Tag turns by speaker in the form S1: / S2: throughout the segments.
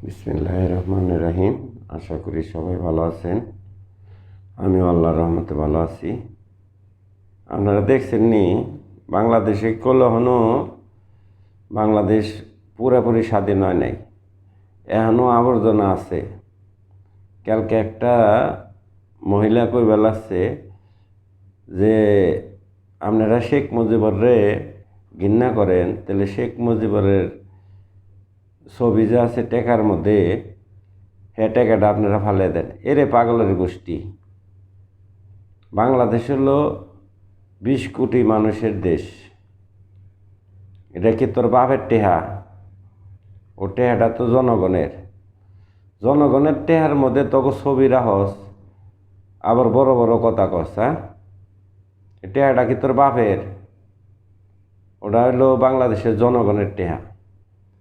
S1: বিসমিল্লাহির রহমানির রহিম। আশা করি সবাই ভালো আছেন। আমি আল্লাহর রহমতে ভালো আছি। আপনারা দেখছেন নি বাংলাদেশে কখনো বাংলাদেশ পুরোপুরি স্বাধীন হয় নাই, এখনও আবর্জনা আছে। কালকে একটা মহিলা কই বেলাচ্ছে যে আপনারা শেখ মুজিবরে ঘৃণা করেন, তাহলে শেখ মুজিবরের ছবি যে আছে টেকার মধ্যে, হ্যাঁ টেকাটা আপনারা ফালিয়ে দেন। এরে পাগলের গোষ্ঠী। বাংলাদেশ হলো 20 কোটি মানুষের দেশ। এটা কি তোর বাপের টেহা? ও টেহাটা তো জনগণের। জনগণের টেহার মধ্যে তোকে ছবি রাখস, আবার বড় বড় কথা কস। হ্যাঁ, টেহাটা কি তোর বাপের? ওটা হলো বাংলাদেশের জনগণের টেহা।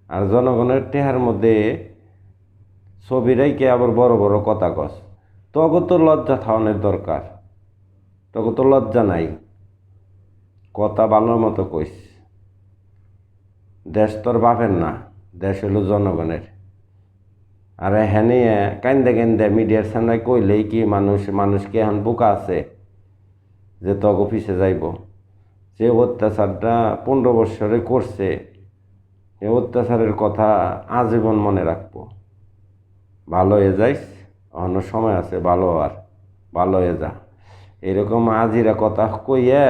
S1: আর জনগণের টেহার মধ্যে ছবি রেখে আবার বড় বড় কথা কস। তোকে তো লজ্জা থাওয়ানোর দরকার। তোকে তো লজ্জা নাই, কথা ভালো মতো কইস। দেশ তোর বাপের না, দেশ হলো জনগণের। আর হ্যানে কান্দে কান্দে মিডিয়ার সামনে কইলেই কি মানুষকে এখন বোকা আছে যে তগ অফিসে যাইব? যে অত্যাচারটা 15 বৎসরে করছে, এই অত্যাচারের কথা আজীবন মনে রাখবো। ভালো হয়ে যাইস, অন্য সময় আছে ভালো আর ভালো হয়ে যা। এরকম আজিরা কথা কইয়া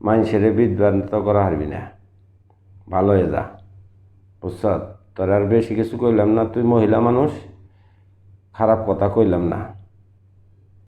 S1: মানুষের বিভ্রান্ত করা হারবি না। ভালো হয়ে যা, বুঝছ? তোর আর বেশি কিছু কইলাম না, তুই মহিলা মানুষ, খারাপ কথা কইলাম না।